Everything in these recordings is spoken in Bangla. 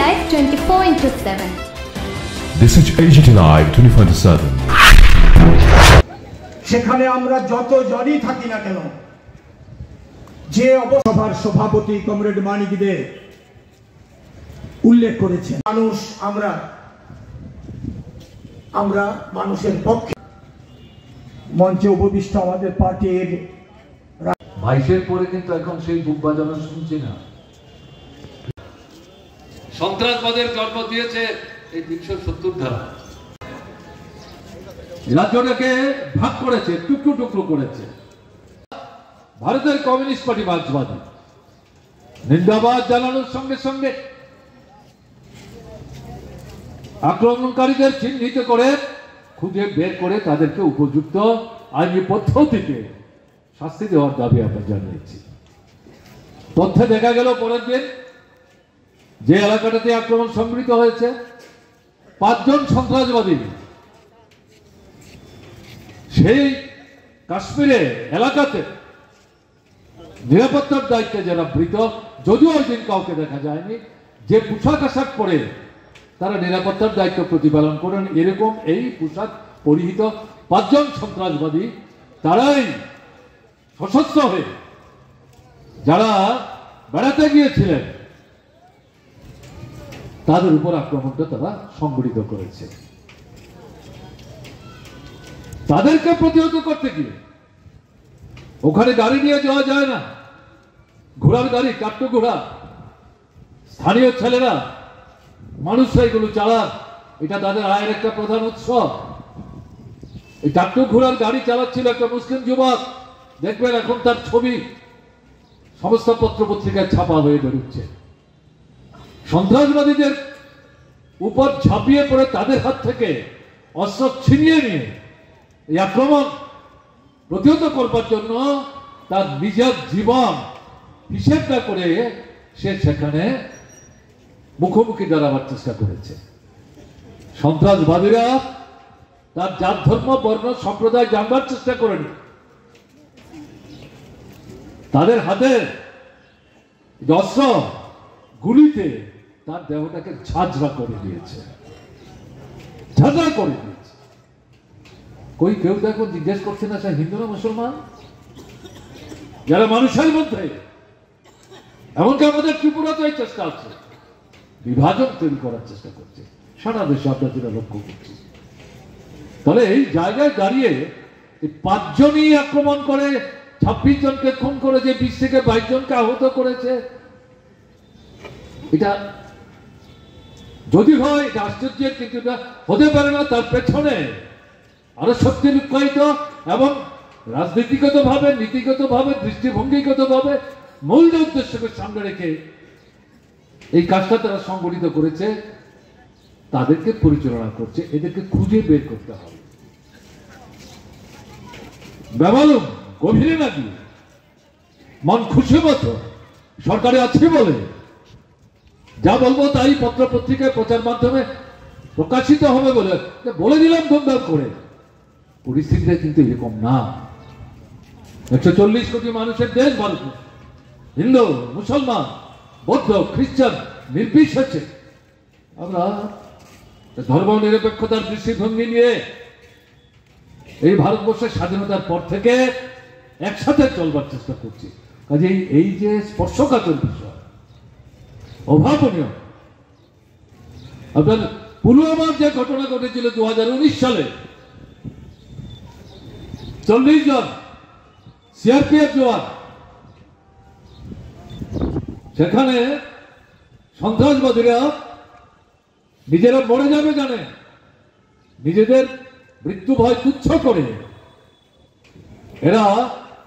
Live 24/7. This is AGT Live 24/7. সেখানে আমরা যত জনই থাকি না কেন, যে সভার সভাপতি কমরেড মানিক দে উল্লেখ করেছেন, মানুষ আমরা মানুষের পক্ষে। মঞ্চে উপবিষ্ট আমাদের পার্টির 22-এর পরে কিন্তু এখন সেই বুক বাজানো শুনছি না। সন্ত্রাসবাদের জন্ম দিয়েছে এই 370 ধারা। রাজ্যটাকে ভাগ করেছে, টুকরো টুকরো করেছে। ভারতের কমিউনিস্ট পার্টি মার্ক্সবাদী নিন্দাবাদ জানানোর সঙ্গে সঙ্গে আক্রমণকারীদের চিহ্নিত করে খুঁজে বের করে তাদেরকে উপযুক্ত আইনি পদ্ধতিতে শাস্তি দেওয়ার দাবি আমরা জানিয়েছি। তথ্যে দেখা গেল পরের দিন যে এলাকাটাতে আক্রমণ সংঘটিত হয়েছে, 5 জন সন্ত্রাসবাদী সেই কাশ্মীরে এলাকাতে নিরাপত্তার দায়িত্বে যারা বৃত, যদিও ওই দিন কাউকে দেখা যায়নি, যে পোশাক আশাক পরে তারা নিরাপত্তার দায়িত্ব প্রতিপালন করেন, এরকম এই পোশাক পরিহিত 5 জন সন্ত্রাসবাদী, তারাই সশস্ত্র হয়ে যারা বেড়াতে গিয়েছিলেন তাদের উপর আক্রমণটা তারা সংঘটিত করেছে। তাদেরকে প্রতিহত করতে গিয়ে ওখানে গাড়ি নিয়ে যাওয়া যায় না, ঘোড়ার গাড়ি, কাট্টু ঘোড়া, স্থানীয় ছেলেরা মানুষরা এগুলো চালান, এটা তাদের আয়ের একটা প্রধান উৎস। এই কাট্টু ঘোড়ার গাড়ি চালাচ্ছিল একটা মুসলিম যুবক, দেখবেন এখন তার ছবি সমস্ত পত্র পত্রিকায় ছাপা হয়ে বেরোচ্ছে। সন্ত্রাসবাদীদের উপর ঝাঁপিয়ে পড়ে তাদের হাত থেকে অস্ত্র ছিনিয়ে নিয়ে এই আক্রমণ প্রতিহত করবার জন্য তার নিজের জীবন হিসেব না করে সে সেখানে মুখোমুখি দাঁড়াবার চেষ্টা করেছে। সন্ত্রাসবাদীরা তার জাত, ধর্ম, বর্ণ, সম্প্রদায় জানবার চেষ্টা করেনি। তাদের হাতের অস্ত্র গুলিতে তার দেহটাকে ঝাঁঝরা করে দিয়েছে, ঝাঁঝরা করে দিয়েছে। কই কেউ তো এখন জিজ্ঞেস করছে না সে হিন্দু না মুসলমান। যারা মানুষের মধ্যে, এমনকি আমাদের ত্রিপুরাতে এই চেষ্টা আছে, বিভাজন তৈরি করার চেষ্টা করছে, সারা দেশে আমরা যেটা লক্ষ্য করছি। তাহলে এই জায়গায় দাঁড়িয়ে 5 জনই আক্রমণ করে 26 জনকে খুন করে, যে 20 থেকে 22 জনকে আহত করেছে, এটা যদি হয় এটা আশ্চর্যের, কিন্তু এটা হতে পারে না। তার পেছনে আরো শক্তি লুকায়িত এবং রাজনীতিগত ভাবে, নীতিগত ভাবে, দৃষ্টিভঙ্গিগত ভাবে মূল উদ্দেশ্যকে সামনে রেখে এই কাজটা তারা সংগঠিত করেছে, তাদেরকে পরিচালনা করছে। এদেরকে খুঁজে বের করতে হবে। বেমালুম গভীরে না গিয়ে মন খুশি মতো সরকারে আছে বলে যা বলবো তাই পত্র পত্রিকায় প্রচার মাধ্যমে প্রকাশিত হবে বলে দিলাম ধুমধাম করে। পরিস্থিতিটা কিন্তু এরকম না। 140 কোটি মানুষের দেশ ভারত, হিন্দু, মুসলমান, বৌদ্ধ, খ্রিস্টান নির্বিশেষে আমরা ধর্ম নিরপেক্ষতার দৃষ্টিভঙ্গি নিয়ে এই ভারতবর্ষের স্বাধীনতার পর থেকে একসাথে চলবার চেষ্টা করছি। কাজেই এই যে স্পর্শকাতর বিষয়, অভাবনীয়, আপনার পুলওয়ামার যে ঘটনা ঘটেছিল 2019 সালে, 40 জন সিআরপিএফ জওয়ান সেখানে সন্ত্রাসবাদীরা নিজেরা মরে যাবে জানে, নিজেদের মৃত্যু ভয় তুচ্ছ করে এরা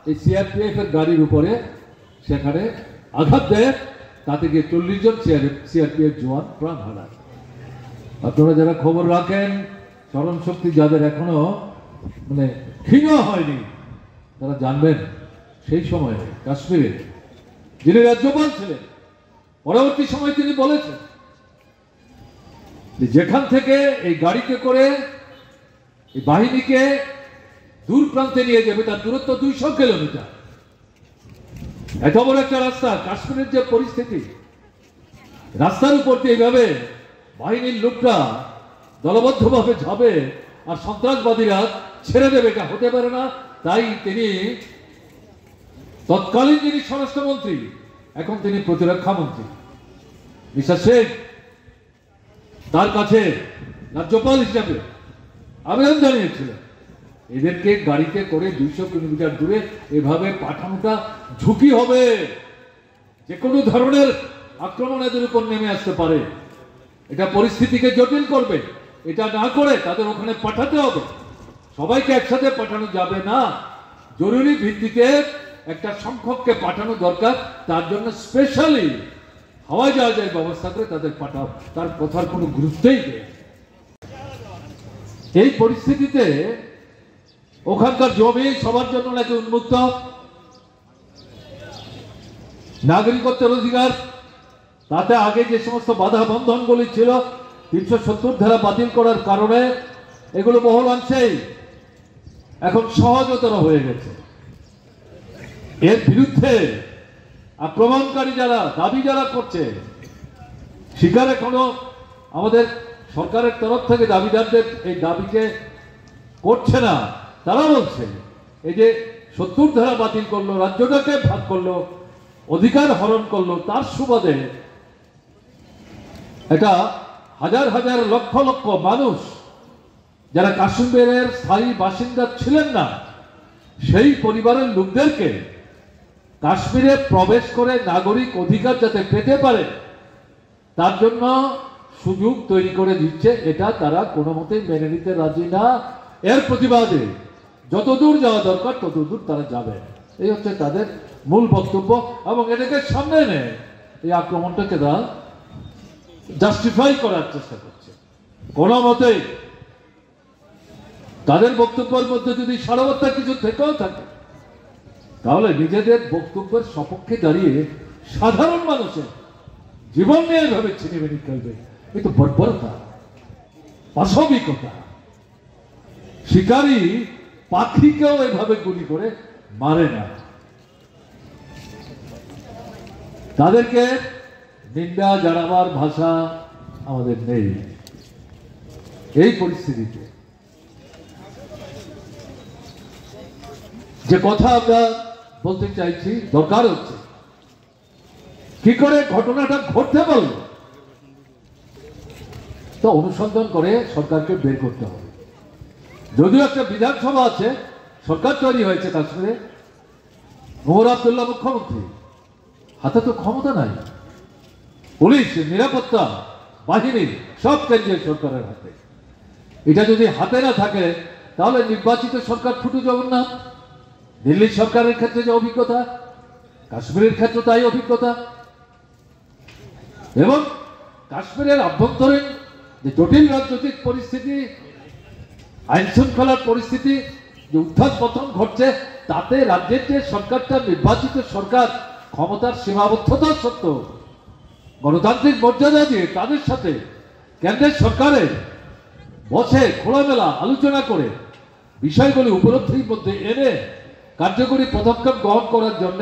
এই সিআরপিএফ এর গাড়ির উপরে সেখানে আঘাত দেয়, তাতে গিয়ে 40 জন সিআরপিএফ জওয়ান প্রাণ হারায়। আপনারা যারা খবর রাখেন, স্মরণ শক্তি যাদের এখনো ক্ষীণ হয়নি, তারা জানবেন সেই সময়ে কাশ্মীরে যিনি রাজ্যপাল ছিলেন, পরবর্তী সময় তিনি বলেছেন যেখান থেকে এই গাড়িতে করে এই বাহিনীকে দূর প্রান্তে নিয়ে যাবে তার দূরত্ব 200 কিলোমিটার। এত বড় একটা রাস্তা, কাশ্মীরের যে পরিস্থিতি, রাস্তার উপর দিয়ে এইভাবে বাহিনীর লোকরা দলবদ্ধভাবে যাবে আর সন্ত্রাসবাদীরা ছেড়ে দেবে, এটা হতে পারে না। তাই তিনি তৎকালীন যিনি স্বরাষ্ট্রমন্ত্রী, এখন তিনি প্রতিরক্ষা মন্ত্রী মিস্টার শেখ, তার কাছে রাজ্যপাল হিসাবে আবেদন জানিয়েছিলেন এদেরকে গাড়িতে করে 200 কিলোমিটার দূরে এভাবে পাঠানোটা ঝুঁকি হবে, যে কোনো ধরনের আক্রমণ এদের উপর নেমে আসতে পারে, এটা পরিস্থিতিকে জটিল করবে। এটা না করে তাদের ওখানে পাঠাতে হবে। সবাইকে একসাথে পাঠানো যাবে না, জরুরি ভিত্তিতে একটা সংখ্যককে পাঠানো দরকার। তার জন্য স্পেশালি হাওয়াই জাহাজের ব্যবস্থা করে তাদের পাঠাও, তার কথার কোনো গুরুত্বই নেই। এই পরিস্থিতিতে ওখানকার জমি সবার জন্য নাকি উন্মুক্ত, নাগরিকত্বের অধিকার, তাতে আগে যে সমস্ত বাধা বন্ধনগুলি ছিল 370 ধারা বাতিল করার কারণে এগুলো বহুল অংশেই এখন সহজতর হয়ে গেছে। এর বিরুদ্ধে আক্রমণকারী যারা, দাবি যারা করছে, স্বীকার এখনো আমাদের সরকারের তরফ থেকে দাবিদারদের এই দাবিকে করছে না। তারা বলছে এই যে 70 ধারা বাতিল করলো, রাজ্যটাকে ভাগ করলো, অধিকার হরণ করলো, তার সুবাদে এটা হাজার হাজার লক্ষ লক্ষ মানুষ যারা কাশ্মীরের স্থায়ী বাসিন্দা ছিলেন না, সেই পরিবারের লোকদেরকে কাশ্মীরে প্রবেশ করে নাগরিক অধিকার যাতে পেতে পারে তার জন্য সুযোগ তৈরি করে দিচ্ছে। এটা তারা কোনো মতেই মেনে নিতে রাজি না। এর প্রতিবাদে যতদূর যাওয়া দরকার ততদূর তারা যাবে, এই হচ্ছে তাদের মূল বক্তব্য। এবং এটাকে সামনে এনে এই আক্রমণটাকে তারা জাস্টিফাই করার চেষ্টা করছে। কোনো মতেই তাদের বক্তব্যের মধ্যে যদি সারবত্তা কিছু থেকেও থাকে, তাহলে নিজেদের বক্তব্যের সপক্ষে দাঁড়িয়ে সাধারণ মানুষের জীবন নিয়ে এভাবে ছিনিমিনি খেলবে, কিন্তু বর্বরতা, পাশবিকতা। শিকারী পাখিকেও এভাবে গুলি করে মারে না। তাদেরকে নিন্দা জানাবার ভাষা আমাদের নেই। এই পরিস্থিতিতে যে কথা আমরা বলতে চাইছি, দরকার হচ্ছে কি করে ঘটনাটা ঘটতে পারল, তো অনুসন্ধান করে সরকারকে বের করতে হবে। যদিও একটা বিধানসভা আছে, সরকার তৈরি হয়েছে কাশ্মীরে, ওমর আব্দুল্লাহ মুখ্যমন্ত্রী, হাতে তো ক্ষমতা নাই। পুলিশ, নিরাপত্তা বাহিনী সব কেন্দ্রীয় সরকারের হাতে। এটা যদি হাতে না থাকে তাহলে নির্বাচিত সরকার ফুটু জগন্নাথ। দিল্লির সরকারের ক্ষেত্রে যে অভিজ্ঞতা, কাশ্মীরের ক্ষেত্রে তাই অভিজ্ঞতা। এবং কাশ্মীরের অভ্যন্তরীণ যে জটিল রাজনৈতিক পরিস্থিতি, আইন শৃঙ্খলার পরিস্থিতি, যে উত্থান পতন ঘটছে, তাতে রাজ্যের যে সরকারটা নির্বাচিত সরকার, ক্ষমতার সীমাবদ্ধতা সত্ত্বেও গণতান্ত্রিক মর্যাদা দিয়ে তাদের সাথে কেন্দ্রের সরকারের বসে খোলামেলা আলোচনা করে বিষয়গুলি উপলব্ধির মধ্যে এনে কার্যকরী পদক্ষেপ গ্রহণ করার জন্য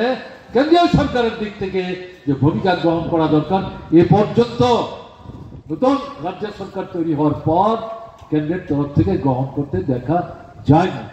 কেন্দ্রীয় সরকারের দিক থেকে যে ভূমিকা গ্রহণ করা দরকার, এ পর্যন্ত নতুন রাজ্য সরকার তৈরি হওয়ার পর কেন্দ্রের তরফ থেকে গ্রহণ করতে দেখা যায় না।